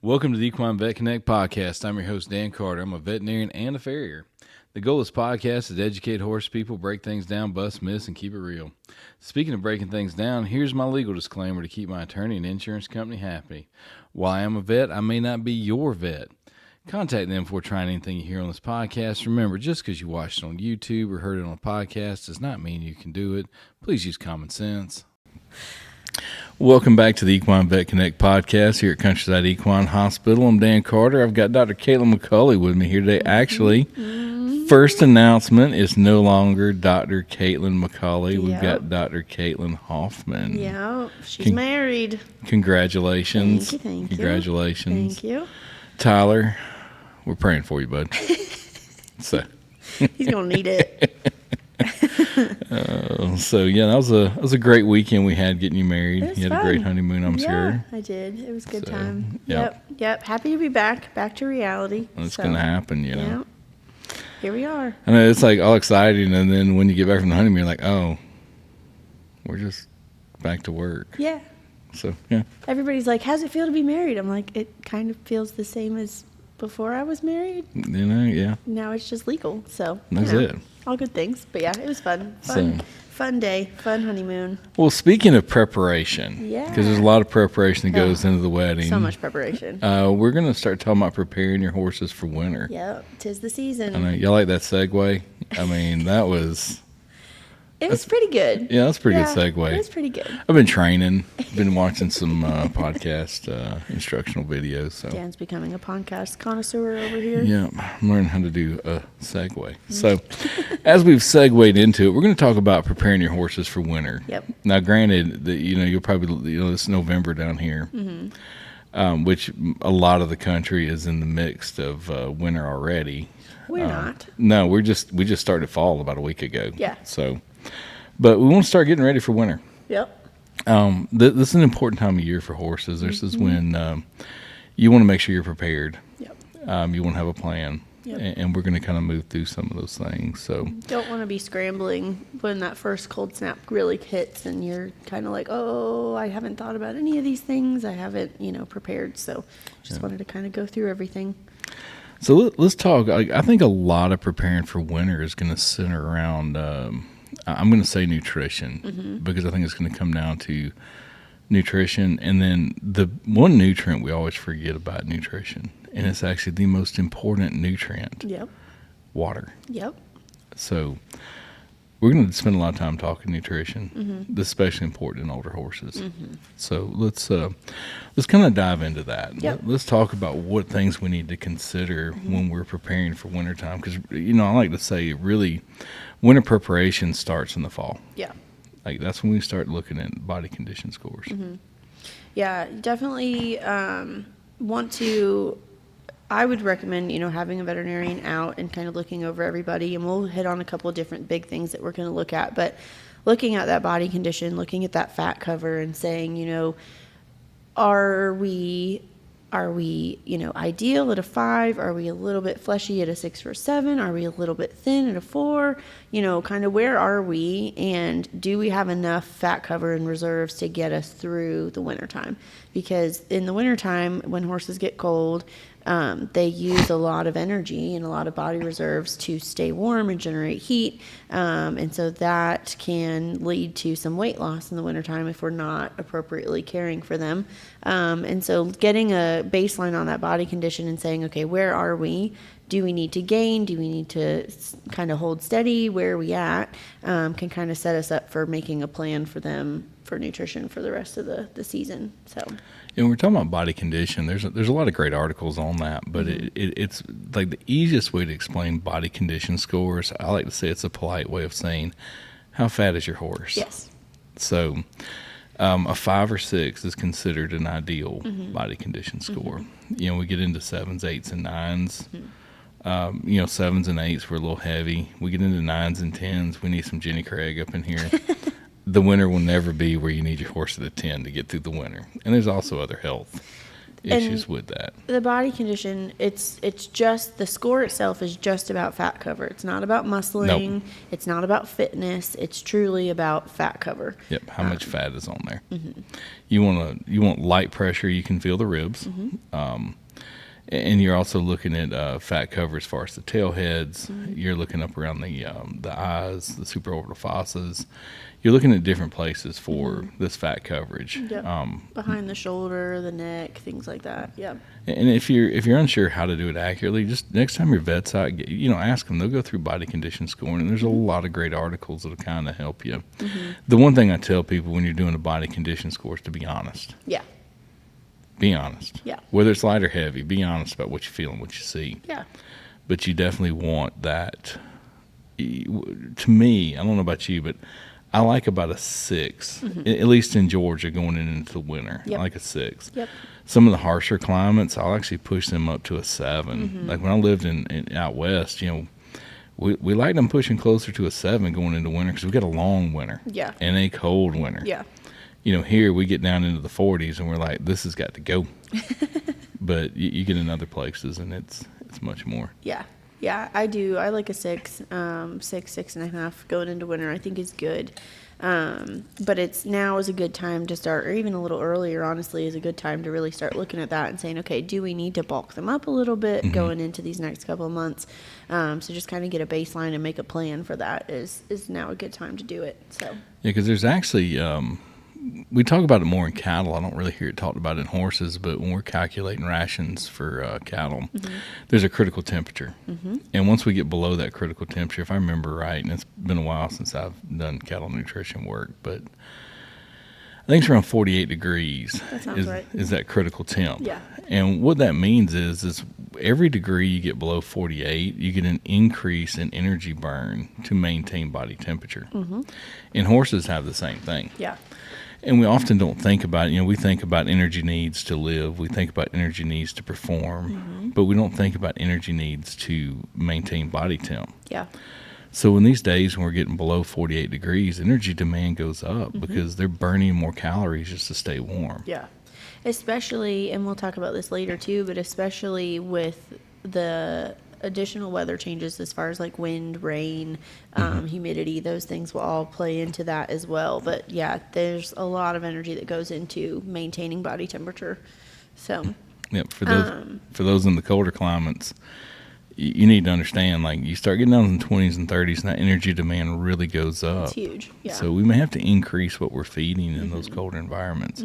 Welcome to the Equine Vet Connect Podcast. I'm your host, Dan Carter. I'm a veterinarian and a farrier. The goal of this podcast is to educate horse people, break things down, bust myths, and keep it real. Speaking of breaking things down, here's my legal disclaimer to keep my attorney and insurance company happy. While I am a vet, I may not be your vet. Contact them before trying anything you hear on this podcast. Remember, just because you watched it on YouTube or heard it on a podcast does not mean you can do it. Please use common sense. Welcome back to the Equine Vet Connect Podcast here at Countryside Equine Hospital. I'm Dan Carter. I've got Dr. Caitlyn McCulley with me here today. Actually, first announcement is no longer Dr. Caitlyn McCulley. We've got Dr. Caitlyn Hoffman. Yeah, she's married. Congratulations. Thank you. Congratulations. Thank you. Tyler, we're praying for you, bud. So He's going to need it. That was a great weekend we had getting you married. You had fun. a great honeymoon, I'm sure. Yeah, I did. It was a good So, time. yep. Yep. Happy to be back to reality. It's going to happen, you know. Yep. Here we are. I know it's like all exciting, and then when you get back from the honeymoon, you're like, oh, we're just back to work. Yeah. So, yeah. Everybody's like, how's it feel to be married? I'm like, it kind of feels the same as before I was married. You know, yeah. Now it's just legal. So, That's it. All good things. But yeah, it was fun. Fun day. Fun honeymoon. Well, speaking of preparation, Yeah. because there's a lot of preparation that goes into the wedding. So much preparation. We're going to start talking about preparing your horses for winter. Yep. 'Tis the season. I know, y'all like that segue? I mean, that was... It was pretty good. Yeah, that's a pretty good segue. It was pretty good. I've been training, been watching some podcast instructional videos. So Dan's becoming a podcast connoisseur over here. yeah, I'm learning how to do a segue. So as we've segued into it, we're going to talk about preparing your horses for winter. Yep. Now, granted, that you'll probably it's November down here, which a lot of the country is in the midst of winter already. We're not. No, we just started fall about a week ago. Yeah. So, but we want to start getting ready for winter. Yep. This is an important time of year for horses. This is when you want to make sure you're prepared. Yep. You want to have a plan. Yep. And we're going to kind of move through some of those things. So Don't want to be scrambling when that first cold snap really hits and you're kind of like, oh, I haven't thought about any of these things. I haven't, prepared. So just wanted to kind of go through everything. So let's talk. I think a lot of preparing for winter is going to center around, I'm going to say nutrition, because I think it's going to come down to nutrition. And then the one nutrient we always forget about nutrition, and it's actually the most important nutrient, water. Yep. So we're going to spend a lot of time talking nutrition. This is especially important in older horses. So let's kind of dive into that. Yep. Let's talk about what things we need to consider when we're preparing for wintertime. Because, I like to say really winter preparation starts in the fall. Yeah. Like that's when we start looking at body condition scores. Yeah, definitely I would recommend, having a veterinarian out and kind of looking over everybody, and we'll hit on a couple of different big things that we're going to look at, but looking at that body condition, looking at that fat cover and saying, are we ideal at a 5? Are we a little bit fleshy at a 6 or 7? Are we a little bit thin at a 4? Kind of where are we, and do we have enough fat cover and reserves to get us through the wintertime? Because in the wintertime, when horses get cold, they use a lot of energy and a lot of body reserves to stay warm and generate heat. And so that can lead to some weight loss in the wintertime if we're not appropriately caring for them. And so getting a baseline on that body condition and saying, okay, where are we? Do we need to gain? Do we need to kind of hold steady? Where are we at? Can kind of set us up for making a plan for them for nutrition for the rest of the season. So. And we're talking about body condition. There's a lot of great articles on that, but it's like the easiest way to explain body condition scores. I like to say it's a polite way of saying, how fat is your horse? Yes. So a 5 or 6 is considered an ideal body condition score. We get into 7s, 8s, and 9s. 7s and 8s we're a little heavy. We get into 9s and 10s. We need some Jenny Craig up in here. The winter will never be where you need your horse at a 10 to get through the winter. And there's also other health issues with that. The body condition, it's just, the score itself is just about fat cover. It's not about muscling. Nope. It's not about fitness. It's truly about fat cover. Yep. How much fat is on there? Mm-hmm. You want light pressure. You can feel the ribs. Mm-hmm. And you're also looking at fat cover as far as the tail heads. Mm-hmm. You're looking up around the eyes, the supraorbital fossas. You're looking at different places for this fat coverage. Yep. Behind the shoulder, the neck, things like that. Yep. And if you're unsure how to do it accurately, just next time your vet's out, ask them. They'll go through body condition scoring, and there's a lot of great articles that'll kind of help you. Mm-hmm. The one thing I tell people when you're doing a body condition score is to be honest. Yeah. Be honest. Yeah. Whether it's light or heavy, be honest about what you feel and what you see. Yeah. But you definitely want that. To me, I don't know about you, but I like about a 6, at least in Georgia going into the winter. Yep. I like a 6. Yep. Some of the harsher climates, I'll actually push them up to a 7. Mm-hmm. Like when I lived in out west, we liked them pushing closer to a 7 going into winter because we got a long winter. Yeah. And a cold winter. Yeah. Here we get down into the 40s and we're like, this has got to go. But you get in other places and it's much more. Yeah. Yeah, I do. I like a 6, 6.5 going into winter. I think is good. But now is a good time to start, or even a little earlier, honestly, is a good time to really start looking at that and saying, okay, do we need to bulk them up a little bit going into these next couple of months? So just kind of get a baseline and make a plan for that is now a good time to do it. So. Yeah, because there's actually, we talk about it more in cattle. I don't really hear it talked about in horses, but when we're calculating rations for cattle, there's a critical temperature. Mm-hmm. And once we get below that critical temperature, if I remember right, and it's been a while since I've done cattle nutrition work, but I think it's around 48 degrees is that critical temp. Yeah. And what that means is every degree you get below 48, you get an increase in energy burn to maintain body temperature. Mm-hmm. And horses have the same thing. Yeah. And we often don't think about it. We think about energy needs to live. We think about energy needs to perform. But we don't think about energy needs to maintain body temp. Yeah. So in these days when we're getting below 48 degrees, energy demand goes up because they're burning more calories just to stay warm. Yeah. Especially, and we'll talk about this later too, but especially with the additional weather changes as far as like wind, rain, humidity, those things will all play into that as well. But yeah, there's a lot of energy that goes into maintaining body temperature. So yep, for those in the colder climates, you need to understand, like, you start getting down in the 20s and 30s and that energy demand really goes up. It's huge. Yeah. So we may have to increase what we're feeding in those colder environments.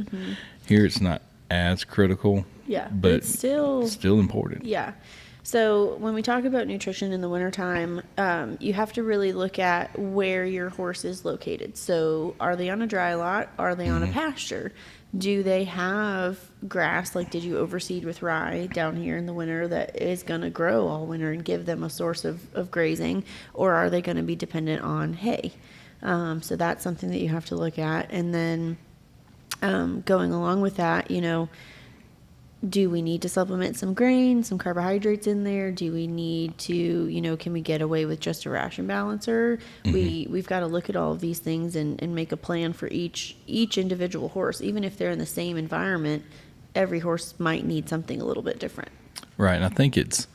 Here it's not as critical. Yeah. But it's still important. Yeah. So when we talk about nutrition in the wintertime, you have to really look at where your horse is located. So are they on a dry lot? Are they on a pasture? Do they have grass? Like, did you overseed with rye down here in the winter that is going to grow all winter and give them a source of grazing? Or are they going to be dependent on hay? So that's something that you have to look at. And then going along with that, do we need to supplement some grain, some carbohydrates in there? Do we need to, can we get away with just a ration balancer? We've got to look at all of these things and make a plan for each individual horse. Even if they're in the same environment, every horse might need something a little bit different. Right, and I think it's,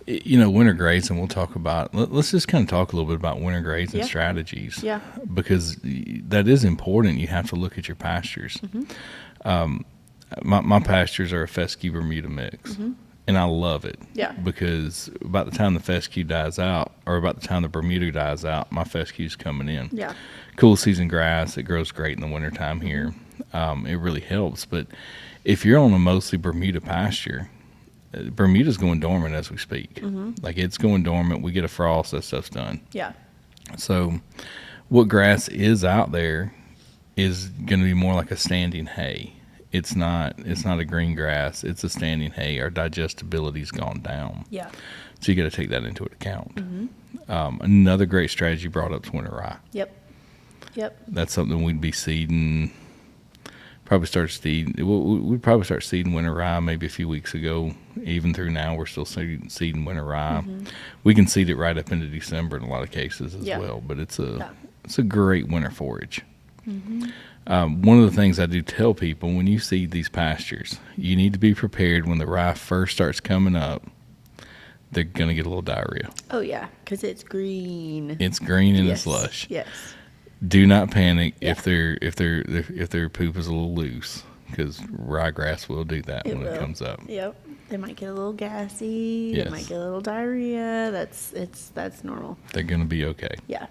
winter grazing, we'll talk about. Let's just kind of talk a little bit about winter grazing strategies. Yeah. Because that is important. You have to look at your pastures. My pastures are a fescue Bermuda mix, and I love it. Yeah. Because about the time the fescue dies out, or about the time the Bermuda dies out, my fescue's coming in. Yeah. Cool season grass, it grows great in the wintertime here. It really helps. But if you're on a mostly Bermuda pasture, Bermuda's going dormant as we speak. Like, it's going dormant. We get a frost, that stuff's done. Yeah. So what grass is out there is going to be more like a standing hay. It's not a green grass. It's a standing hay. Our digestibility's gone down. Yeah. So you got to take that into account. Another great strategy brought up is winter rye. Yep. That's something we'd be seeding. We'd probably start seeding winter rye maybe a few weeks ago. Even through now, we're still seeding winter rye. We can seed it right up into December in a lot of cases as well. But it's a great winter forage. One of the things I do tell people, when you seed these pastures, you need to be prepared when the rye first starts coming up. They're going to get a little diarrhea. Oh yeah, because it's green. It's green and Yes. it's lush. Yes. Do not panic Yeah. if their poop is a little loose, because ryegrass will do that when it comes up. Yep. They might get a little gassy. Yes. They might get a little diarrhea. That's normal. They're going to be okay. Yeah.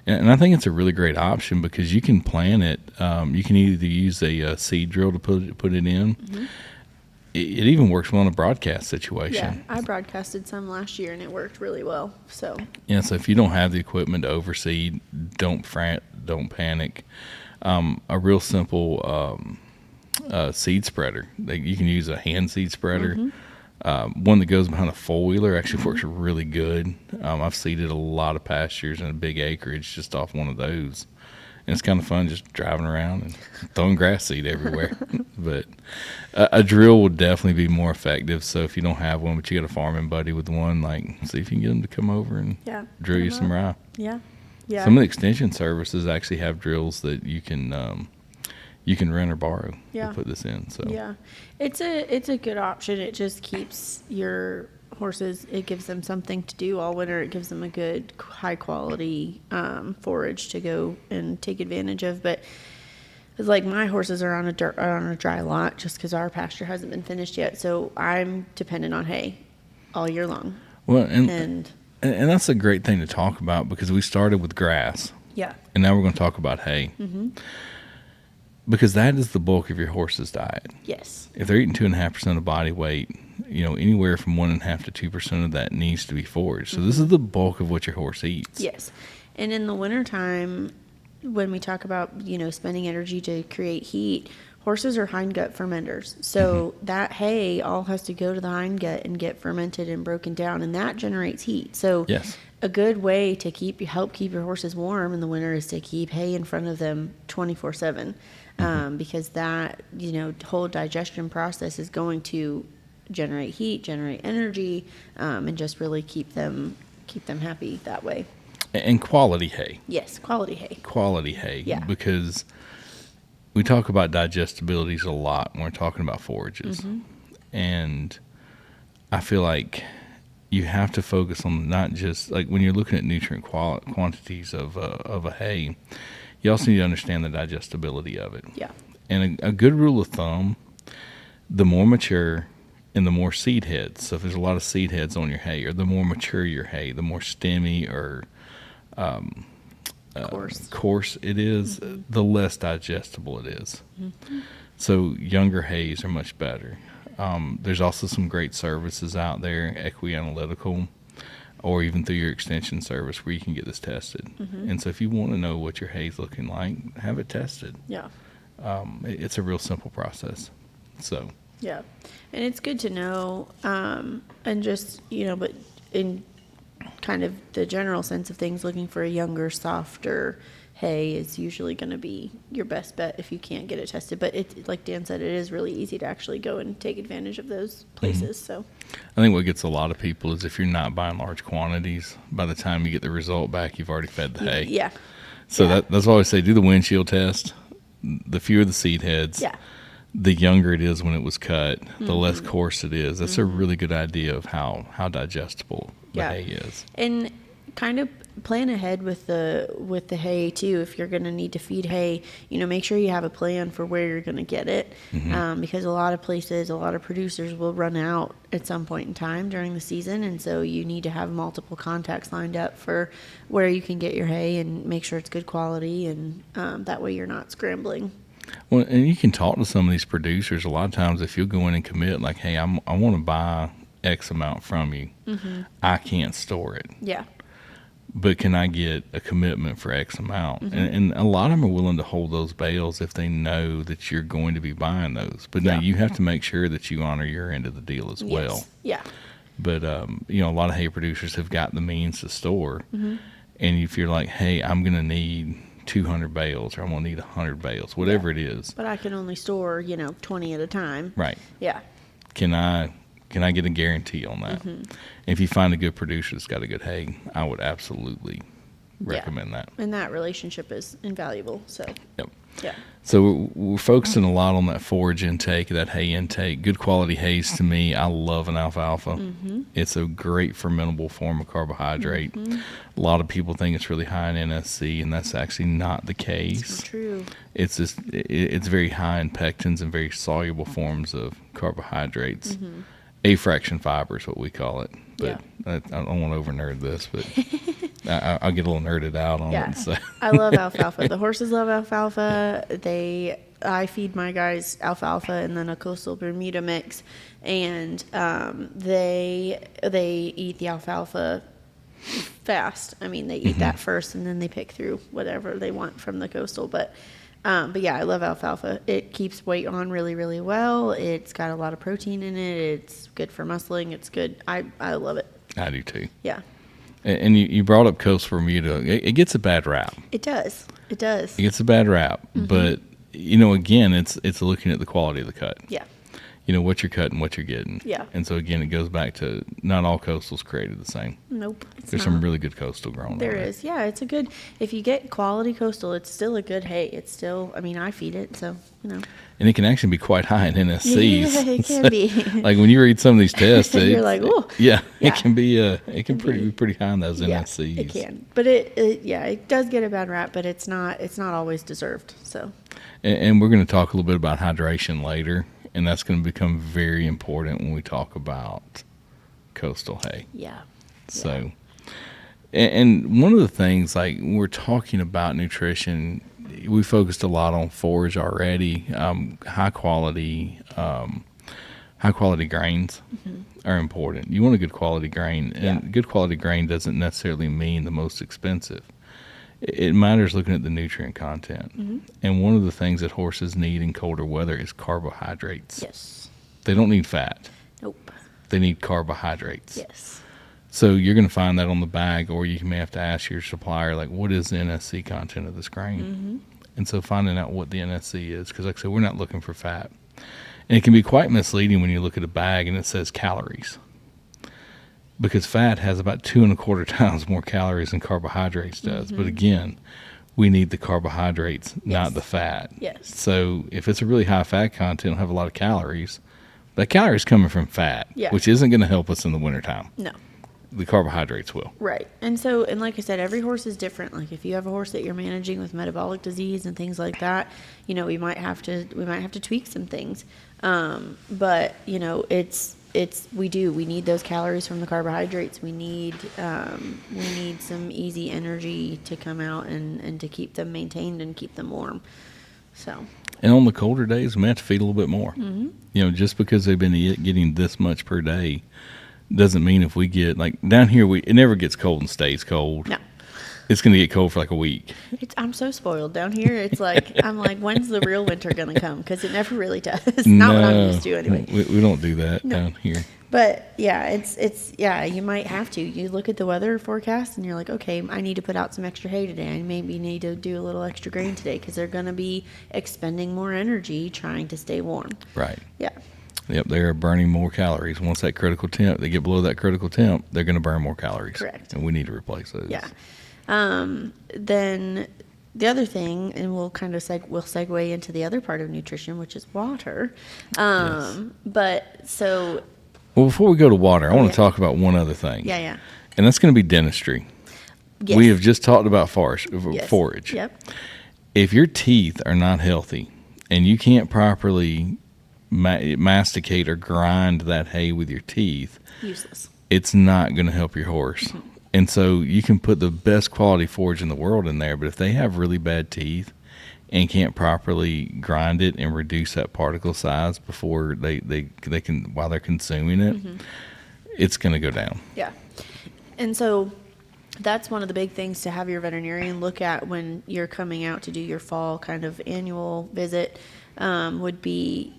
And I think it's a really great option because you can plant it. You can either use a seed drill to put it in. Mm-hmm. It even works well in a broadcast situation. Yeah. I broadcasted some last year and it worked really well. So. Yeah, so if you don't have the equipment to overseed, don't fret, don't panic. A real simple seed spreader. You can use a hand seed spreader. Mm-hmm. One that goes behind a four-wheeler actually works really good. I've seeded a lot of pastures in a big acreage just off one of those. And it's kind of fun just driving around and throwing grass seed everywhere. But a drill will definitely be more effective. So if you don't have one, but you got a farming buddy with one, see if you can get them to come over and drill you some rye. Yeah. Yeah. Some of the extension services actually have drills that you can rent or borrow to put this in. So yeah, it's a good option. It just keeps your horses. It gives them something to do all winter. It gives them a good high quality forage to go and take advantage of. But it's like my horses are on a dry lot just because our pasture hasn't been finished yet. So I'm dependent on hay all year long. Well, and that's a great thing to talk about because we started with grass. Yeah. And now we're going to talk about hay. Mm-hmm. Because that is the bulk of your horse's diet. Yes. If they're eating 2.5% of body weight, anywhere from 1.5% to 2% of that needs to be foraged. So this is the bulk of what your horse eats. Yes. And in the wintertime, when we talk about, spending energy to create heat, horses are hindgut fermenters. So that hay all has to go to the hindgut and get fermented and broken down, and that generates heat. So a good way to help keep your horses warm in the winter is to keep hay in front of them 24/7. Because that, whole digestion process is going to generate heat, generate energy, and just really keep them happy that way. And quality hay. Yes, quality hay. Quality hay. Yeah. Because we talk about digestibilities a lot when we're talking about forages. Mm-hmm. And I feel like you have to focus on not just, when you're looking at nutrient quantities of a hay, you also need to understand the digestibility of it. Yeah. And a good rule of thumb, the more mature and the more seed heads. So if there's a lot of seed heads on your hay, or the more mature your hay, the more stemmy or coarse it is, the less digestible it is. Mm-hmm. So younger hays are much better. There's also some great services out there, Equianalytical, or even through your extension service where you can get this tested. Mm-hmm. And so if you want to know what your hay's looking like, have it tested. Yeah. It's a real simple process. So. Yeah. And it's good to know, and just, but in kind of the general sense of things, looking for a younger, softer hay is usually going to be your best bet if you can't get it tested. But it, like Dan said, it is really easy to actually go and take advantage of those places. Mm-hmm. So I think what gets a lot of people is if you're not buying large quantities, by the time you get the result back, you've already fed the hay. Yeah. So that's why I always say do the windshield test. The fewer the seed heads, the younger it is when it was cut, the less coarse it is. That's a really good idea of how digestible the hay is. And kind of plan ahead with the hay too. If you're going to need to feed hay, make sure you have a plan for where you're going to get it, because a lot of places, a lot of producers will run out at some point in time during the season, and so you need to have multiple contacts lined up for where you can get your hay and make sure it's good quality, and that way you're not scrambling. Well, and you can talk to some of these producers. A lot of times, if you'll go in and commit, like, hey, I want to buy X amount from you, I can't store it. Yeah. But can I get a commitment for X amount? And a lot of them are willing to hold those bales if they know that you're going to be buying those. But now you have to make sure that you honor your end of the deal as well. Yeah. But, a lot of hay producers have got the means to store. And if you're like, hey, I'm going to need 200 bales or I'm going to need 100 bales, whatever it is. But I can only store, 20 at a time. Right. Yeah. Can I get a guarantee on that? If you find a good producer that's got a good hay, I would absolutely recommend that. And that relationship is invaluable. So. Yep. Yeah. So we're focusing a lot on that forage intake, that hay intake. Good quality hays to me, I love an alfalfa. Mm-hmm. It's a great fermentable form of carbohydrate. Mm-hmm. A lot of people think it's really high in NSC, and that's actually not the case. It's true. It's just it's very high in pectins and very soluble forms of carbohydrates. Mm-hmm. A-fraction fiber is what we call it. But Yeah. I don't want to over-nerd this, but I'll get a little nerded out on it. So. I love alfalfa. The horses love alfalfa. I feed my guys alfalfa and then a coastal Bermuda mix, and they eat the alfalfa fast. I mean, they eat that first, and then they pick through whatever they want from the coastal. But yeah, I love alfalfa. It keeps weight on really, really well. It's got a lot of protein in it. It's good for muscling. It's good. I love it. I do too. Yeah. And you brought up coastal Bermuda. It gets a bad rap. It does. It does. It gets a bad rap, but again, it's looking at the quality of the cut. Yeah. What you're cutting, what you're getting. Yeah. And so again, it goes back to not all coastals created the same. Nope. There's some really good coastal growing. There is. Yeah, it's a good, if you get quality coastal, it's still a good hay. It's still, I mean, I feed it, so, And it can actually be quite high in NSCs. Yeah, it can be. Like when you read some of these tests, you're like, oh. Yeah, Yeah. it can be pretty high in those NSCs. It can. But it does get a bad rap, but it's not always deserved. So. And we're going to talk a little bit about hydration later, and that's going to become very important when we talk about coastal hay. Yeah. So, and one of the things, like when we're talking about nutrition, we focused a lot on forage already. High quality grains are important. You want a good quality grain, and good quality grain doesn't necessarily mean the most expensive. It matters looking at the nutrient content. And one of the things that horses need in colder weather is carbohydrates. Yes. They don't need fat. Nope. They need carbohydrates. Yes. So you're going to find that on the bag, or you may have to ask your supplier, like, what is the NSC content of this grain? And so finding out what the NSC is, because like I said, we're not looking for fat. And it can be quite misleading when you look at a bag and it says calories, because fat has about 2.25 times more calories than carbohydrates does. But again, we need the carbohydrates, not the fat. Yes. So if it's a really high fat content, it'll have a lot of calories. That calories coming from fat, which isn't going to help us in the wintertime. No. The carbohydrates will. Right. And so, and like I said, every horse is different. Like if you have a horse that you're managing with metabolic disease and things like that, we might have to tweak some things. But we need those calories from the carbohydrates. We need some easy energy to come out and to keep them maintained and keep them warm. So. And on the colder days, we may have to feed a little bit more. Just because they've been getting this much per day doesn't mean if we get, like down here, it never gets cold and stays cold. No. It's going to get cold for like a week. I'm so spoiled down here. It's like, I'm like, when's the real winter going to come? Because it never really does. Not what I'm used to anyway. We don't do that down here. But yeah, you might have to. You look at the weather forecast and you're like, okay, I need to put out some extra hay today. I maybe need to do a little extra grain today because they're going to be expending more energy trying to stay warm. Right. Yeah. Yep, they're burning more calories. Once that critical temp, they get below that critical temp, they're going to burn more calories. Correct. And we need to replace those. Yeah. Then the other thing, and we'll kind of segue into the other part of nutrition, which is water. But so. Well, before we go to water, I want to talk about one other thing. Yeah. And that's going to be dentistry. Yes. We have just talked about forage. Yep. If your teeth are not healthy and you can't properly masticate or grind that hay with your teeth, useless. It's not going to help your horse. And so you can put the best quality forage in the world in there, but if they have really bad teeth and can't properly grind it and reduce that particle size before they can, while they're consuming it, it's going to go down. Yeah. And so that's one of the big things to have your veterinarian look at when you're coming out to do your fall kind of annual visit, would be,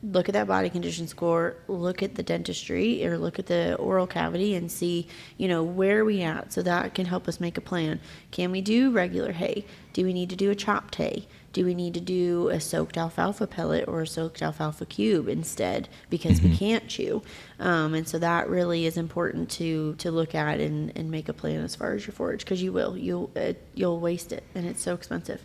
look at that body condition score, look at the dentistry or look at the oral cavity and see, where are we at? So that can help us make a plan. Can we do regular hay? Do we need to do a chopped hay? Do we need to do a soaked alfalfa pellet or a soaked alfalfa cube instead because we can't chew? And so that really is important to look at and make a plan as far as your forage, because you'll waste it and it's so expensive.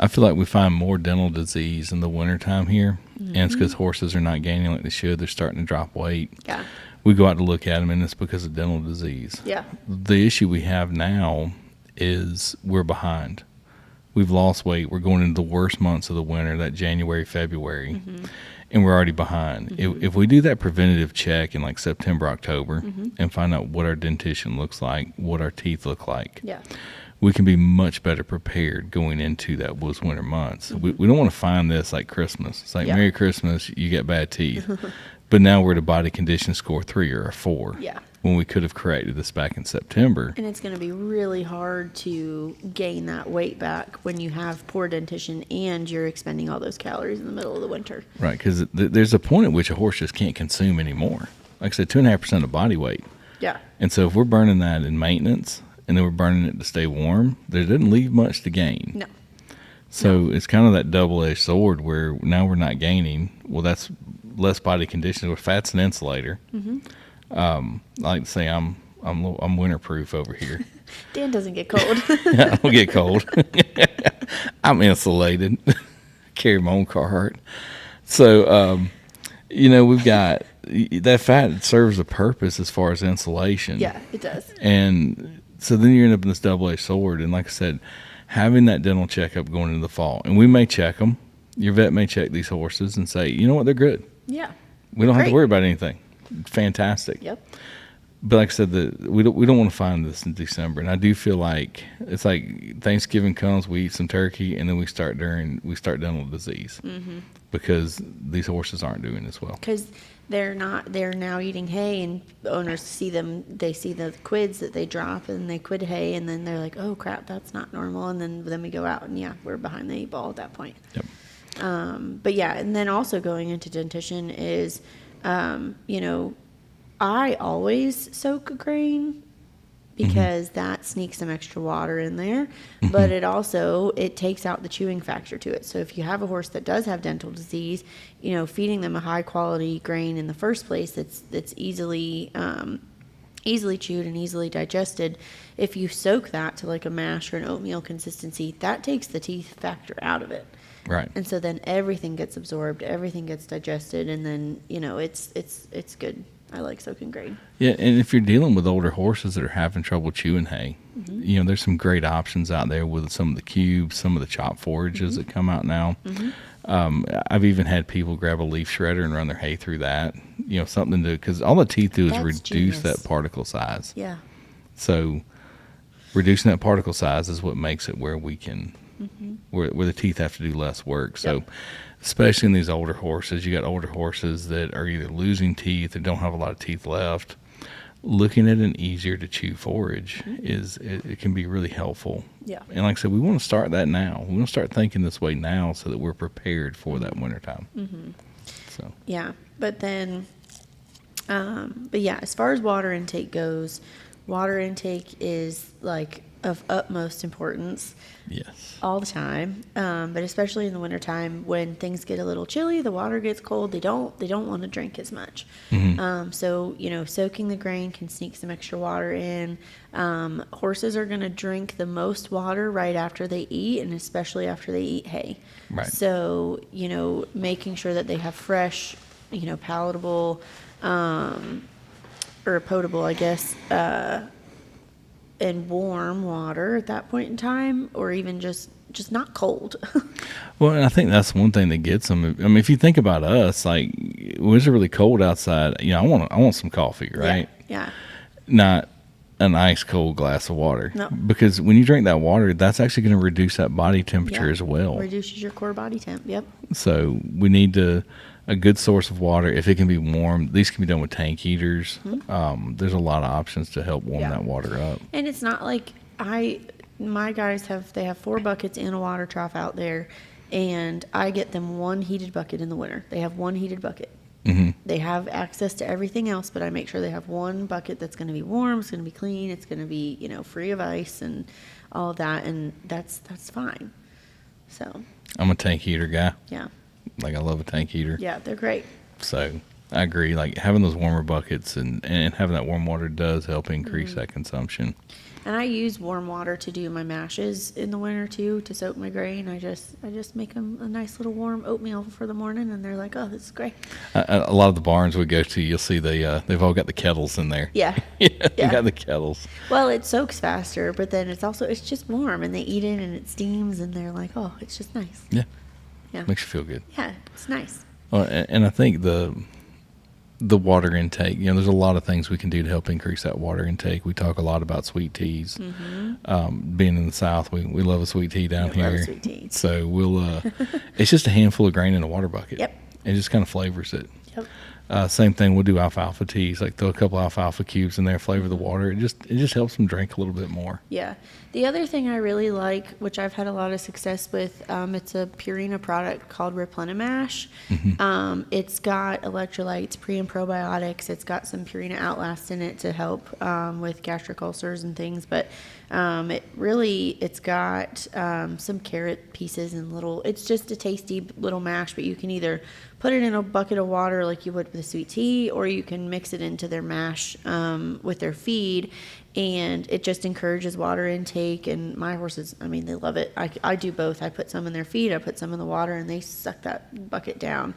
I feel like we find more dental disease in the wintertime here, and it's because horses are not gaining like they should. They're starting to drop weight. Yeah. We go out to look at them, and it's because of dental disease. Yeah. The issue we have now is we're behind. We've lost weight. We're going into the worst months of the winter, that January, February, and we're already behind. If we do that preventative check in like September, October, and find out what our dentition looks like, what our teeth look like, Yeah. we can be much better prepared going into those winter months. We don't want to find this like Christmas. It's like Merry Christmas, you get bad teeth. But now we're at a body condition score 3 or a 4. Yeah. When we could have corrected this back in September. And it's going to be really hard to gain that weight back when you have poor dentition and you're expending all those calories in the middle of the winter. Right, because there's a point at which a horse just can't consume anymore. Like I said, 2.5% of body weight. Yeah. And so if we're burning that in maintenance and then we're burning it to stay warm, there doesn't leave much to gain. No. So it's kind of that double-edged sword where now we're not gaining. Well, that's less body condition. Where fat's an insulator. I like to say I'm winterproof over here. Dan doesn't get cold. I don't get cold. I'm insulated. Carry my own Carhartt. So, we've got that fat serves a purpose as far as insulation. Yeah, it does. And so then you end up in this double-edged sword. And like I said, having that dental checkup going into the fall, and we may check them. Your vet may check these horses and say, you know what, they're good. Yeah. We don't have to worry about anything. Fantastic. Yep. But like I said, we don't want to find this in December, and I do feel like it's like Thanksgiving comes, we eat some turkey, and then we start dental disease because these horses aren't doing as well. Because they're now eating hay, and owners see the quids that they drop, and they quid hay, and then they're like, oh crap, that's not normal, and then we go out, and we're behind the 8 ball at that point. Yep. But and then also going into dentition is, I always soak a grain because that sneaks some extra water in there, but it takes out the chewing factor to it. So if you have a horse that does have dental disease, feeding them a high quality grain in the first place that's easily chewed and easily digested, if you soak that to like a mash or an oatmeal consistency, that takes the teeth factor out of it. Right. And so then everything gets absorbed, everything gets digested, and then, it's good. I like soaking grain. Yeah, and if you're dealing with older horses that are having trouble chewing hay, there's some great options out there with some of the cubes, some of the chop forages that come out now. I've even had people grab a leaf shredder and run their hay through that, something to, because all the teeth do is reduce that particle size. Yeah. So reducing that particle size is what makes it where we can, where the teeth have to do less work. So especially in these older horses, you got older horses that are either losing teeth or don't have a lot of teeth left. Looking at an easier to chew forage it can be really helpful. Yeah. And like I said, we want to start that now. We want to start thinking this way now so that we're prepared for that wintertime. So. Yeah. But then, as far as water intake goes, water intake is like of utmost importance. Yes. All the time. But especially in the wintertime when things get a little chilly, the water gets cold, they don't want to drink as much. So, soaking the grain can sneak some extra water in. Horses are going to drink the most water right after they eat, and especially after they eat hay. Right. So, making sure that they have fresh, palatable, or potable, I guess, and warm water at that point in time, or even just not cold. Well, and I think that's one thing that gets them. I mean, if you think about us, like when it's really cold outside, I want some coffee, right? Yeah. Not an ice cold glass of water. No. Because when you drink that water, that's actually going to reduce that body temperature as well. Reduces your core body temp. Yep. So we need a good source of water. If it can be warm, these can be done with tank heaters. There's a lot of options to help warm that water up. And it's not like my guys have 4 buckets in a water trough out there, and I get them one heated bucket in the winter. They have one heated bucket. They have access to everything else, but I make sure they have one bucket that's going to be warm, it's going to be clean, it's going to be, free of ice and all of that, and that's fine. So I'm a tank heater guy. Yeah. Like I love a tank heater. Yeah, they're great. So I agree. Like having those warmer buckets and having that warm water does help increase that consumption. And I use warm water to do my mashes in the winter too, to soak my grain. I just make them a nice little warm oatmeal for the morning, and they're like, oh, this is great. A lot of the barns we go to, you'll see they've all got the kettles in there. Yeah. They got the kettles. Well, it soaks faster, but then it's just warm, and they eat it and it steams, and they're like, oh, it's just nice. Yeah. Yeah. Makes you feel good. Yeah, it's nice. Well, and I think the water intake, there's a lot of things we can do to help increase that water intake. We talk a lot about sweet teas. Mm-hmm. Being in the South, we love a sweet tea down here. Love sweet tea. So it's just a handful of grain in a water bucket. Yep. It just kind of flavors it. Yep. Same thing, we'll do alfalfa teas, like throw a couple alfalfa cubes in there, flavor the water. It just helps them drink a little bit more. Yeah. The other thing I really like, which I've had a lot of success with, it's a Purina product called Replenimash. Mm-hmm. It's got electrolytes, pre and probiotics. It's got some Purina Outlast in it to help with gastric ulcers and things. But it's got some carrot pieces and it's just a tasty little mash, but you can either put it in a bucket of water like you would with a sweet tea, or you can mix it into their mash with their feed, and it just encourages water intake. And my horses, they love it. I do both. I put some in their feed, I put some in the water, and they suck that bucket down.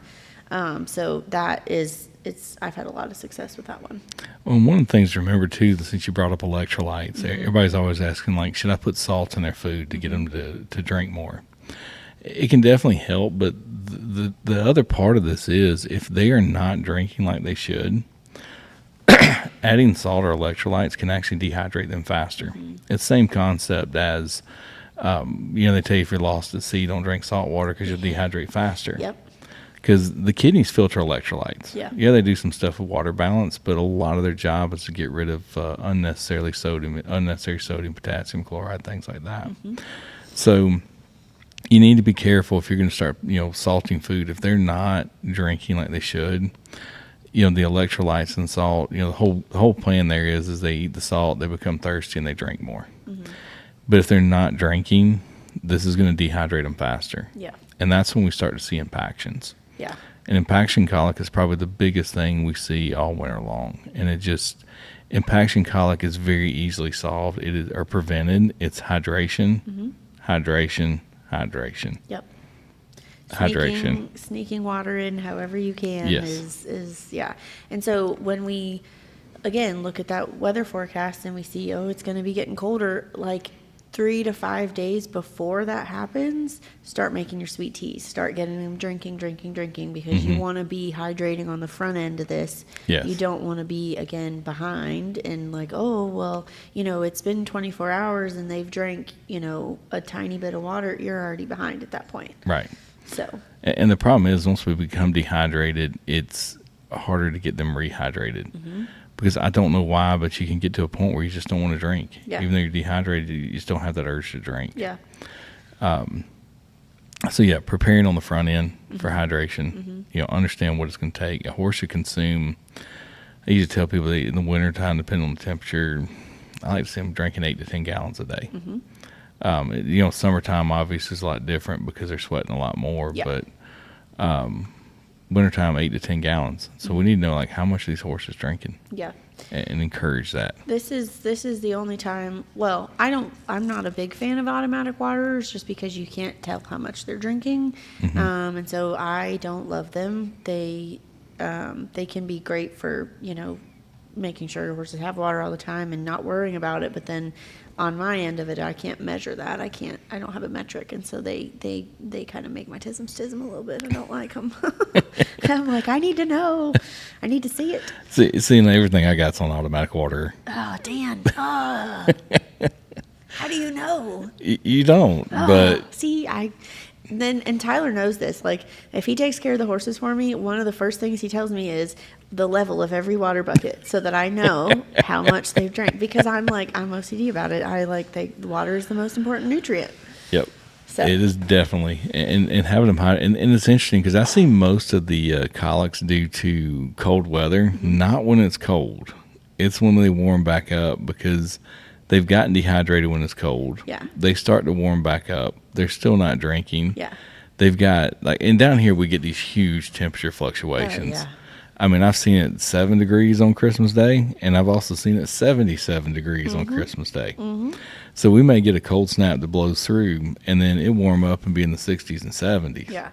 So I've had a lot of success with that one. Well, one of the things to remember too, since you brought up electrolytes, everybody's always asking, like, should I put salt in their food to get them to drink more? It can definitely help, but the other part of this is if they are not drinking like they should, adding salt or electrolytes can actually dehydrate them faster. Mm-hmm. It's the same concept as, they tell you if you're lost at sea, don't drink salt water because you'll dehydrate faster. Yep. Because the kidneys filter electrolytes. Yeah. Yeah, they do some stuff with water balance, but a lot of their job is to get rid of unnecessary sodium, potassium chloride, things like that. Mm-hmm. So you need to be careful if you're going to start, salting food. If they're not drinking like they should, the electrolytes and salt, the whole plan there is they eat the salt, they become thirsty, and they drink more. Mm-hmm. But if they're not drinking, this is going to dehydrate them faster. Yeah. And that's when we start to see impactions. Yeah. And impaction colic is probably the biggest thing we see all winter long. And impaction colic is very easily solved. Or prevented. It's hydration, hydration. Yep. Hydration. Sneaking water in however you can is yeah. And so when we, again, look at that weather forecast and we see, it's going to be getting colder, like 3 to 5 days before that happens, start making your sweet teas. Start getting them drinking, because you want to be hydrating on the front end of this. Yes. You don't want to be, again, behind and like, it's been 24 hours and they've drank, a tiny bit of water. You're already behind at that point. Right. So. And the problem is once we become dehydrated, it's harder to get them rehydrated. Mm-hmm. Because I don't know why, but you can get to a point where you just don't want to drink. Yeah. Even though you're dehydrated, you just don't have that urge to drink. Yeah. Preparing on the front end for hydration. Mm-hmm. Understand what it's going to take. A horse should consume, I usually tell people that in the wintertime, depending on the temperature, I like to see them drinking 8 to 10 gallons a day. Mm-hmm. Summertime obviously is a lot different because they're sweating a lot more. Yeah. But wintertime, 8 to 10 gallons. So we need to know like how much these horses drinking. Yeah. And encourage that. This is the only time. Well, I'm not a big fan of automatic waterers just because you can't tell how much they're drinking, and so I don't love them. They can be great for making sure horses have water all the time and not worrying about it. But then on my end of it, I can't measure that. I don't have a metric, and so they kind of make my tism a little bit. I don't like them. I'm like, I need to know. I need to see it. Seeing everything I got's on automatic water. Oh, Dan. How do you know? You don't, but see, and Tyler knows this. Like, if he takes care of the horses for me, one of the first things he tells me is the level of every water bucket so that I know how much they've drank, because I'm OCD about it. Water is the most important nutrient. Yep. So. It is definitely, and having them hide, and it's interesting because I see most of the colics due to cold weather, not when it's cold. It's when they warm back up because they've gotten dehydrated when it's cold. Yeah. They start to warm back up. They're still not drinking. Yeah. They've got, and down here we get these huge temperature fluctuations. Oh, I mean, I've seen it 7 degrees on Christmas Day, and I've also seen it 77 degrees on Christmas Day. So we may get a cold snap that blows through, and then it warm up and be in the 60s and 70s. Yeah.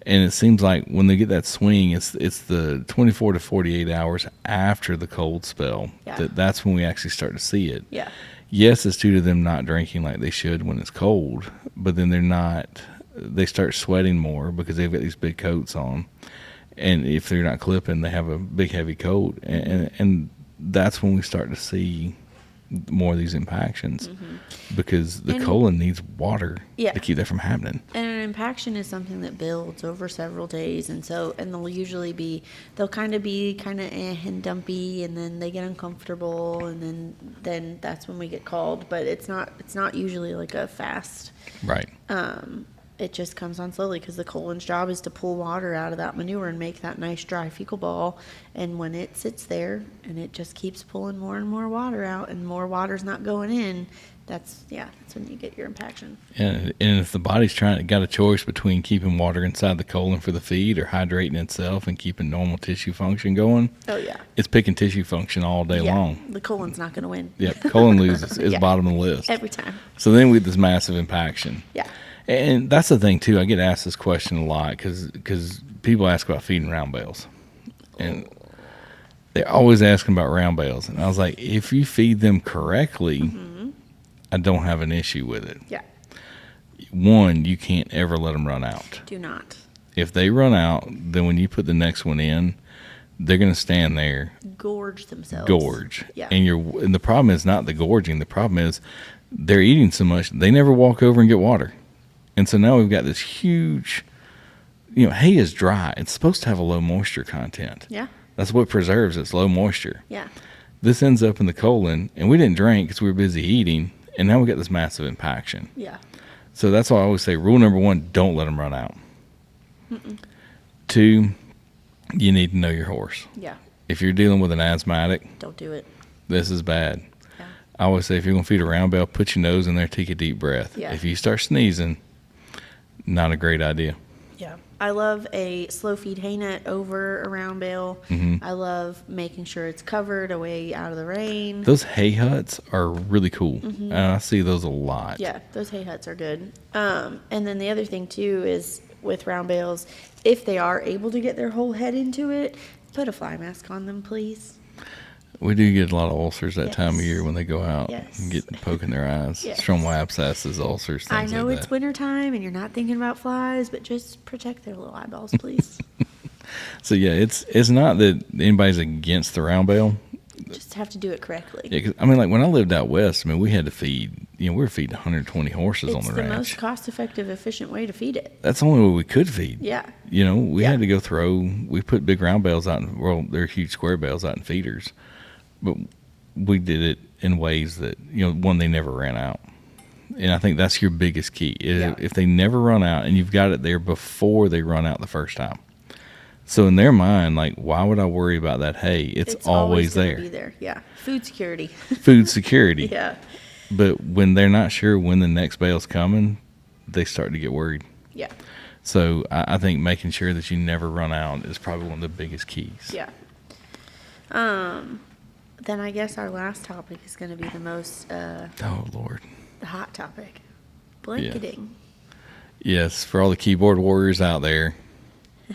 And it seems like when they get that swing, it's the 24 to 48 hours after the cold spell that's when we actually start to see it. Yeah. Yes, it's due to them not drinking like they should when it's cold, but then they start sweating more because they've got these big coats on. And if they're not clipping, they have a big, heavy coat. And that's when we start to see more of these impactions because the colon needs water to keep that from happening. And an impaction is something that builds over several days. And they'll usually they'll kind of and dumpy, and then they get uncomfortable, and then that's when we get called. But it's not usually like a fast. Right. It just comes on slowly because the colon's job is to pull water out of that manure and make that nice dry fecal ball. And when it sits there and it just keeps pulling more and more water out, and more water's not going in, that's when you get your impaction. And if the body's got a choice between keeping water inside the colon for the feed or hydrating itself and keeping normal tissue function going, it's picking tissue function all day long. The colon's not going to win. Yep, colon loses. It's bottom of the list every time. So then we get this massive impaction. Yeah. And that's the thing, too. I get asked this question a lot because people ask about feeding round bales. And they're always asking about round bales. And I was like, if you feed them correctly, I don't have an issue with it. Yeah. One, you can't ever let them run out. Do not. If they run out, then when you put the next one in, they're going to stand there. Gorge themselves. Gorge. Yeah. And the problem is not the gorging. The problem is they're eating so much, they never walk over and get water. And so now we've got this huge, hay is dry. It's supposed to have a low moisture content. Yeah. That's what preserves its low moisture. Yeah. This ends up in the colon, and we didn't drink because we were busy eating, and now we got this massive impaction. Yeah. So that's why I always say rule number 1, don't let them run out. 2, you need to know your horse. Yeah. If you're dealing with an asthmatic, don't do it. This is bad. Yeah. I always say if you're going to feed a round bale, put your nose in there, take a deep breath. Yeah. If you start sneezing, not a great idea. Yeah. I love a slow feed hay net over a round bale. I love making sure it's covered away out of the rain. Those hay huts are really cool. I see those a lot. Yeah, those hay huts are good. And then the other thing too is with round bales, if they are able to get their whole head into it, put a fly mask on them, please. We do get a lot of ulcers that time of year when they go out and get poking their eyes. Stromal abscesses, ulcers, things I know like it's wintertime and you're not thinking about flies, but just protect their little eyeballs, please. So yeah, it's not that anybody's against the round bale. Just have to do it correctly. Yeah, 'cause, I mean, like when I lived out west, we had to feed, we were feeding 120 horses on the ranch. It's the most cost-effective, efficient way to feed it. That's the only way we could feed. Yeah. We had to go we put big round bales out, they're huge square bales out in feeders. But we did it in ways that, one, they never ran out. And I think that's your biggest key. If they never run out, and you've got it there before they run out the first time. So in their mind, like, why would I worry about that hay? It's always there. Be there. Yeah. Food security. Food security. Yeah. But when they're not sure when the next bale's coming, they start to get worried. Yeah. So I think making sure that you never run out is probably one of the biggest keys. Yeah. Then I guess our last topic is going to be the most oh Lord, the hot topic, blanketing. Yes, for all the keyboard warriors out there,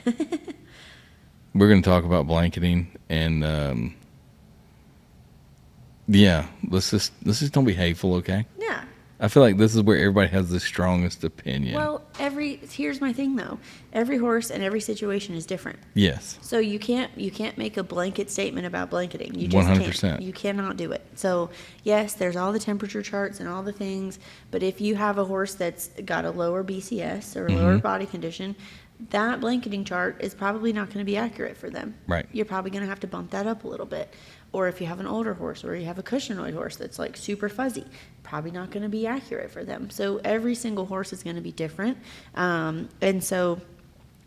we're going to talk about blanketing, and let's just don't be hateful, okay? Yeah. I feel like this is where everybody has the strongest opinion. Well, here's my thing though. Every horse and every situation is different. Yes. So you can't make a blanket statement about blanketing. You just 100%. can't. You cannot do it. So yes, there's all the temperature charts and all the things, but if you have a horse that's got a lower BCS or a lower body condition, that blanketing chart is probably not going to be accurate for them. Right. You're probably going to have to bump that up a little bit. Or if you have an older horse or you have a cushion-oyed horse that's like super fuzzy, probably not going to be accurate for them. So every single horse is going to be different. And so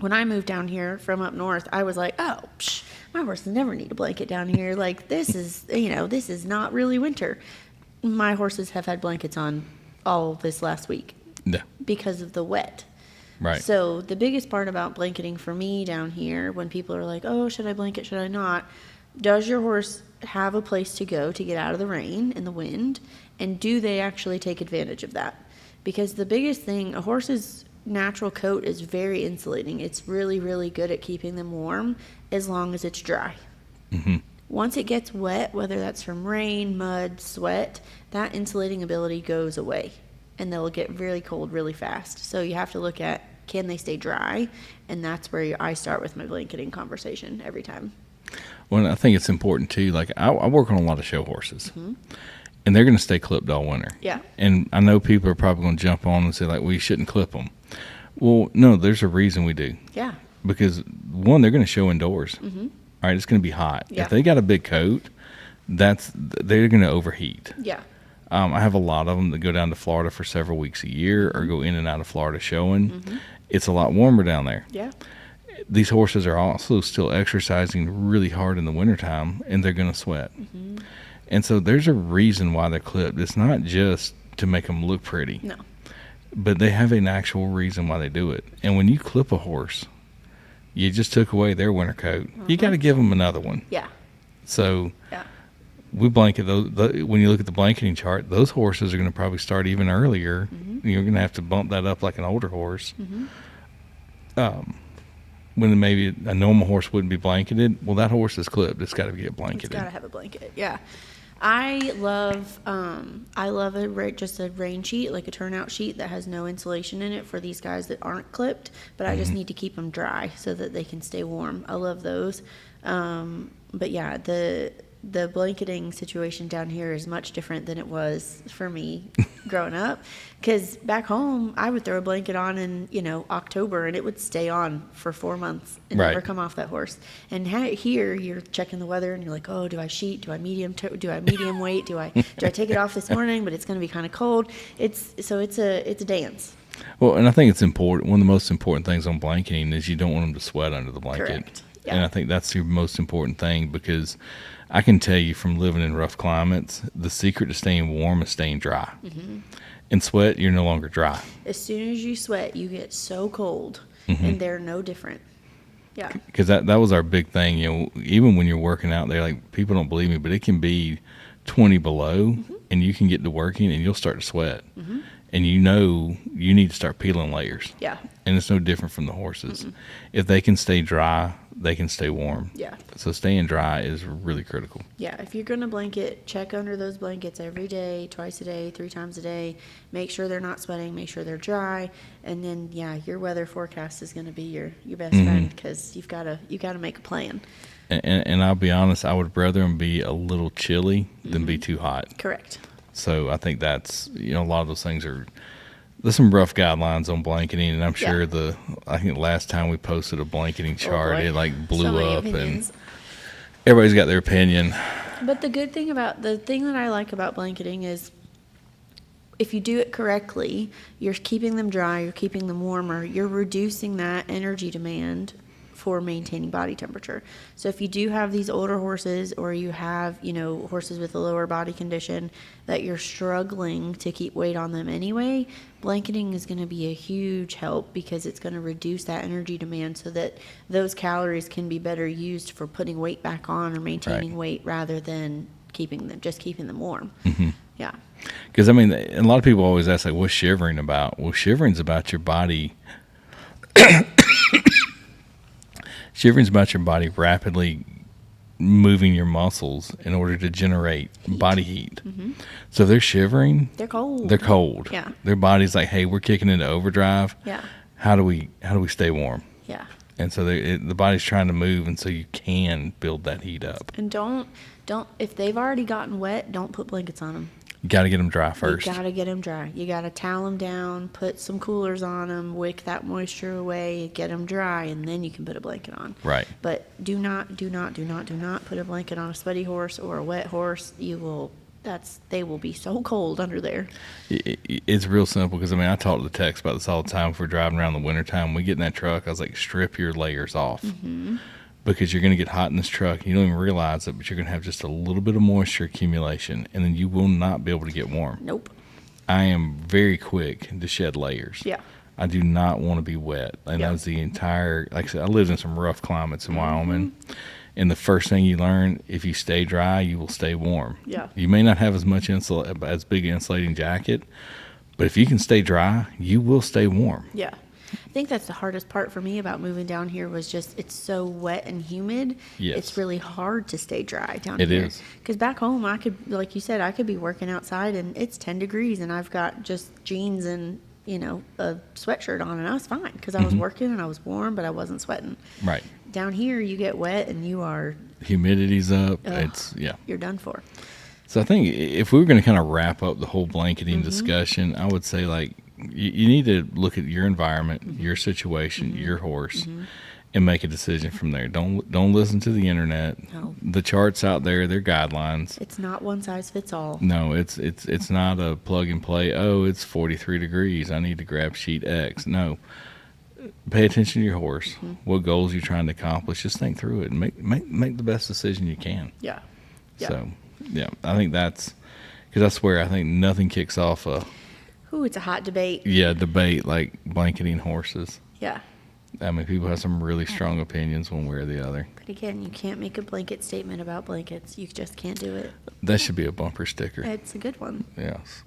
when I moved down here from up north, I was like, my horses never need a blanket down here. Like this is not really winter. My horses have had blankets on all this last week. Yeah. Because of the wet. Right. So the biggest part about blanketing for me down here, when people are like, oh, should I blanket, should I not? Does your horse have a place to go to get out of the rain and the wind? And do they actually take advantage of that? Because the biggest thing, a horse's natural coat is very insulating. It's really, really good at keeping them warm as long as it's dry. Mm-hmm. Once it gets wet, whether that's from rain, mud, sweat, that insulating ability goes away. And they'll get really cold really fast. So you have to look at, can they stay dry? And that's where I start with my blanketing conversation every time. Well, I think it's important too. Like I work on a lot of show horses, and they're going to stay clipped all winter. Yeah. And I know people are probably going to jump on and say like, we shouldn't clip them. Well, no, there's a reason we do. Yeah. Because one, they're going to show indoors. Mm-hmm. All right, it's going to be hot. Yeah. If they got a big coat, they're going to overheat. Yeah. I have a lot of them that go down to Florida for several weeks a year or go in and out of Florida showing. Mm-hmm. It's a lot warmer down there. Yeah. These horses are also still exercising really hard in the wintertime, and they're going to sweat. Mm-hmm. And so there's a reason why they're clipped. It's not just to make them look pretty. No. But they have an actual reason why they do it. And when you clip a horse, you just took away their winter coat. You got to give them another one. Yeah. So yeah. We blanket those. When you look at the blanketing chart, those horses are going to probably start even earlier. Mm-hmm. You're going to have to bump that up like an older horse. Mm-hmm. When maybe a normal horse wouldn't be blanketed, well, that horse is clipped. It's got to get blanketed. It's got to have a blanket. Yeah. I love just a rain sheet, like a turnout sheet that has no insulation in it for these guys that aren't clipped, but I just need to keep them dry so that they can stay warm. I love those. But yeah, the blanketing situation down here is much different than it was for me growing up, because back home I would throw a blanket on in October and it would stay on for 4 months and never come off that horse. And here you're checking the weather and you're like, oh, do I sheet, do I medium weight, do I take it off this morning, but it's going to be kind of cold. It's a dance. Well, and I think it's important. One of the most important things on blanketing is you don't want them to sweat under the blanket. Correct. Yeah. And I think that's the most important thing, because I can tell you from living in rough climates, the secret to staying warm is staying dry. Mm-hmm. In sweat, you're no longer dry. As soon as you sweat, you get so cold, and they're no different. Yeah. Because that was our big thing. Even when you're working out there, like, people don't believe me, but it can be 20 below, and you can get to working, and you'll start to sweat. Mm-hmm. And you need to start peeling layers. Yeah. And it's no different from the horses. Mm-mm. If they can stay dry, they can stay warm. Yeah. So staying dry is really critical. Yeah. If you're going to blanket, check under those blankets every day, twice a day, 3 times a day. Make sure they're not sweating. Make sure they're dry. And then, your weather forecast is going to be your best friend, because you've got to make a plan. And I'll be honest, I would rather them be a little chilly than be too hot. Correct. So I think that's, a lot of those things there's some rough guidelines on blanketing, and I'm sure I think the last time we posted a blanketing chart, it blew up, and everybody's got their opinion. But the thing that I like about blanketing is, if you do it correctly, you're keeping them dry, you're keeping them warmer, you're reducing that energy demand for maintaining body temperature. So if you do have these older horses, or you have, horses with a lower body condition that you're struggling to keep weight on them anyway, blanketing is going to be a huge help, because it's going to reduce that energy demand so that those calories can be better used for putting weight back on or maintaining weight, rather than keeping them warm. Mm-hmm. Yeah. Because, a lot of people always ask, like, what's shivering about? Well, shivering's about your body Shivering's about your body rapidly moving your muscles in order to generate body heat. Mm-hmm. So if they're shivering, they're cold. They're cold. Yeah. Their body's like, hey, we're kicking into overdrive. Yeah. How do we stay warm? Yeah. And so the body's trying to move, and so you can build that heat up. And don't if they've already gotten wet, don't put blankets on them. You got to get them dry first. You got to get them dry. You got to towel them down, put some coolers on them, wick that moisture away, get them dry, and then you can put a blanket on. Right. But do not put a blanket on a sweaty horse or a wet horse. They will be so cold under there. It's real simple, because, I talk to the techs about this all the time. If we're driving around in the wintertime, we get in that truck, I was like, strip your layers off. Mm-hmm. Because you're going to get hot in this truck. You don't even realize it, but you're going to have just a little bit of moisture accumulation, and then you will not be able to get warm. Nope. I am very quick to shed layers. Yeah. I do not want to be wet. And Yeah. that's the entire, like I said, I lived in some rough climates in Wyoming. And the first thing you learn, if you stay dry, you will stay warm. Yeah. You may not have as much as big an insulating jacket, but if you can stay dry, you will stay warm. Yeah. I think that's the hardest part for me about moving down here was just it's so wet and humid. Yes. It's really hard to stay dry down It here. is. Because back home, I could, like you said, I could be working outside and it's 10 degrees and I've got just jeans and, you know, a sweatshirt on and I was fine because I was working and I was warm, but I wasn't sweating. Right. Down here, you get wet and you are, Humidity's up. It's, yeah. you're done for. So I think if we were going to kind of wrap up the whole blanketing discussion, I would say like you need to look at your environment, your situation, your horse, and make a decision from there. Don't listen to the internet. No. The charts out there, they're guidelines. It's not one size fits all. No, it's not a plug and play. Oh, it's 43 degrees. I need to grab sheet X. No. Pay attention to your horse. What goals you're trying to accomplish. Just think through it and make the best decision you can. Yeah. So, yeah, I think because that's where I think nothing kicks off a Ooh, it's a hot debate. debate like blanketing horses. Yeah. I mean, people have some really strong opinions one way or the other. But again, you can't make a blanket statement about blankets. You just can't do it. That should be a bumper sticker. It's a good one. Yes.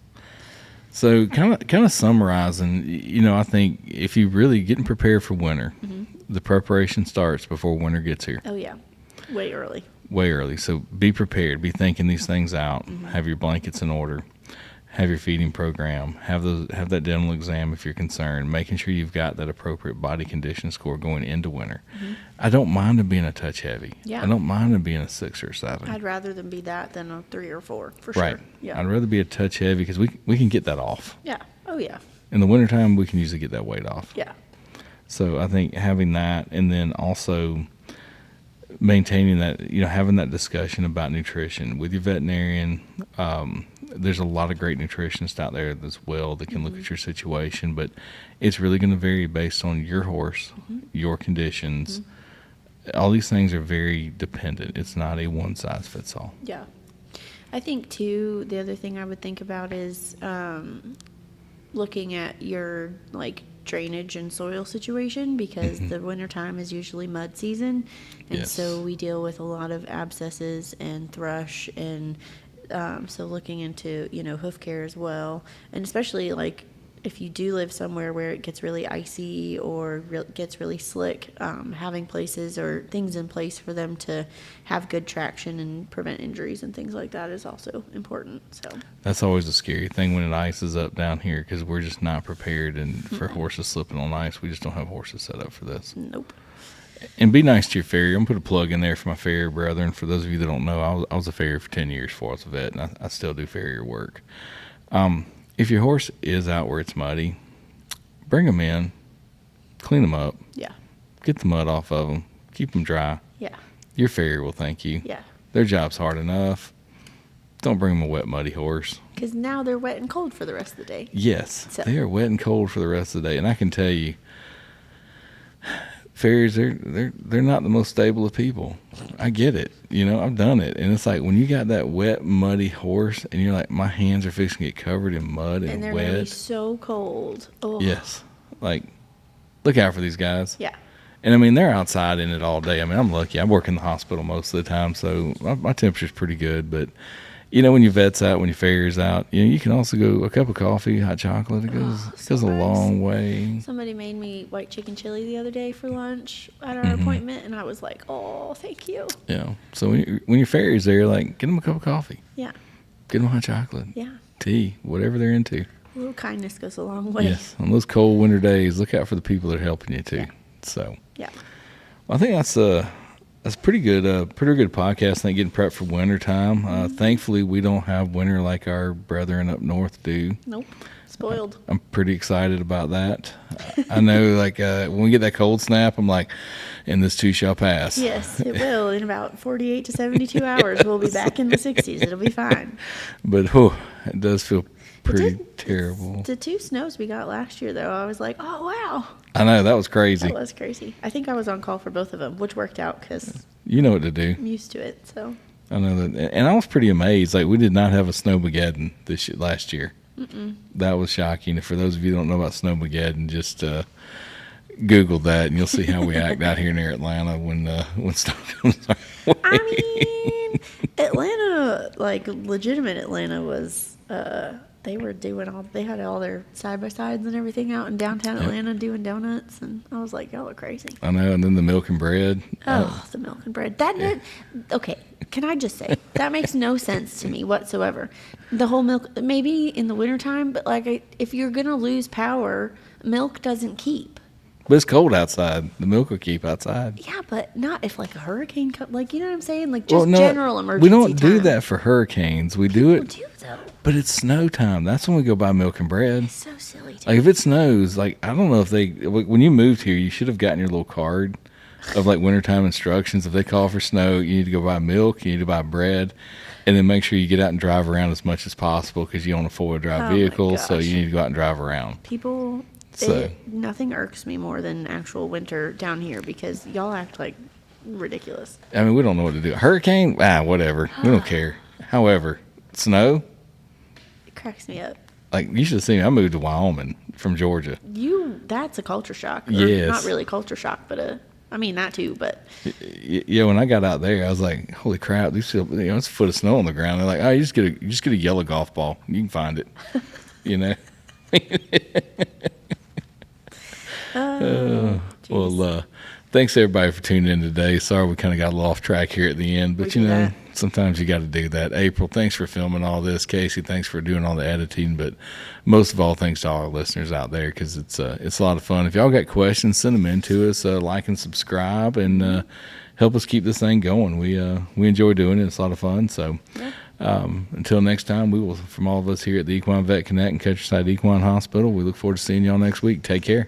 So kind of summarizing, you know, I think if you really getting prepared for winter, the preparation starts before winter gets here. Oh, yeah. Way early. Way early. So be prepared. Be thinking these things out. Have your blankets in order. Have your feeding program. Have that dental exam if you're concerned. Making sure you've got that appropriate body condition score going into winter. I don't mind them being a touch heavy. Yeah. I don't mind them being a 6 or 7. I'd rather them be that than a 3 or 4, for Right. sure. Yeah. I'd rather be a touch heavy because we can get that off. Yeah. Oh, yeah. In the wintertime, we can usually get that weight off. Yeah. So I think having that, and then also maintaining that, you know, having that discussion about nutrition with your veterinarian. There's a lot of great nutritionists out there as well that can look at your situation, but it's really going to vary based on your horse, your conditions. All these things are very dependent. It's not a one size fits all. Yeah. I think, too, the other thing I would think about is looking at your, like, drainage and soil situation because the wintertime is usually mud season. And Yes. so we deal with a lot of abscesses and thrush and so looking into, you know, hoof care as well. And especially, like, if you do live somewhere where it gets really icy or gets really slick, having places or things in place for them to have good traction and prevent injuries and things like that is also important. So That's always a scary thing when it ices up down here because we're just not prepared, and for horses slipping on ice, we just don't have horses set up for this. nope. And be nice to your farrier. I'm going to put a plug in there for my farrier brethren. For those of you that don't know, I was a farrier for 10 years before I was a vet, and I still do farrier work. If your horse is out where it's muddy, bring them in, clean them up, Yeah. get the mud off of them, keep them dry. Yeah. Your farrier will thank you. Yeah. Their job's hard enough. Don't bring them a wet, muddy horse. Because now they're wet and cold for the rest of the day. Yes, So- they are wet and cold for the rest of the day. And I can tell you, farriers, they're not the most stable of people. I get it. You know, I've done it. And it's like when you got that wet, muddy horse and you're like, my hands are fixing to get covered in mud and And they're going to be wet. so cold. Oh. Yes. Like, look out for these guys. Yeah. And I mean, they're outside in it all day. I mean, I'm lucky. I work in the hospital most of the time, so my temperature's pretty good. But, you know, when your vet's out, when your farrier's out, you know, you can also go a cup of coffee, hot chocolate. It goes a nice. long way. Somebody made me white chicken chili the other day for lunch at our appointment, and I was like, oh, thank you. Yeah. So when your farrier's there, like, get them a cup of coffee. Yeah. Get them hot chocolate, Yeah. tea, whatever they're into. A little kindness goes a long way. Yes. On those cold winter days, look out for the people that are helping you, too. Yeah. So, Yeah. well, I think that's pretty good podcast. I think getting prepped for winter time. Thankfully, we don't have winter like our brethren up north do. Nope. Spoiled. I'm pretty excited about that. I know, like, when we get that cold snap, I'm like, and this too shall pass. Yes, it will. In about 48 to 72 hours, we'll be back in the 60s. It'll be fine. But, it does feel pretty terrible. The 2 snows we got last year, though, I was like, oh, wow. I know, that was crazy. That was crazy. I think I was on call for both of them, which worked out because You know what to do. I'm used to it. So, I know that. And I was pretty amazed. Like, we did not have a snowmageddon last year. That was shocking. For those of you who don't know about Snowmageddon, just Google that and you'll see how we act out here near Atlanta when snow comes our way. I mean, Atlanta, like legitimate Atlanta was, they had all their side-by-sides and everything out in downtown Atlanta doing donuts, and I was like, y'all are crazy. I know, and then the milk and bread. Oh, the milk and bread. Okay, can I just say, that makes no sense to me whatsoever. The whole milk, maybe in the wintertime, but like if you're going to lose power, milk doesn't keep. But it's cold outside. The milk will keep outside. Yeah, but not if like a hurricane comes. Like, you know what I'm saying? Like just general emergency. We don't do time. that for hurricanes. We do it. People do though. But it's snow time. That's when we go buy milk and bread. It's so silly. Like if it snows, like I don't know if when you moved here, you should have gotten your little card of like wintertime instructions. If they call for snow, you need to go buy milk, you need to buy bread, and then make sure you get out and drive around as much as possible because you own a 4-wheel drive vehicle, so you need to go out and drive around. People, nothing irks me more than actual winter down here because y'all act like ridiculous. I mean, we don't know what to do. Hurricane, whatever. We don't care. However, snow, it cracks me up. Like, you should have seen me. I moved to Wyoming from Georgia. That's a culture shock. Yes. Not really culture shock, but I mean that too, but. Yeah, when I got out there, I was like, holy crap, it's a foot of snow on the ground. They're like, oh, you just get a yellow golf ball. You can find it. You know? Well, thanks everybody for tuning in today. Sorry we kind of got a little off track here at the end, but sometimes you got to do that. April, thanks for filming all this. Casey, thanks for doing all the editing, but most of all, thanks to all our listeners out there because it's a lot of fun. If y'all got questions, send them in to us. Like and subscribe and help us keep this thing going. We enjoy doing it. It's a lot of fun. So until next time, from all of us here at the Equine Vet Connect and Countryside Equine Hospital, we look forward to seeing y'all next week. Take care.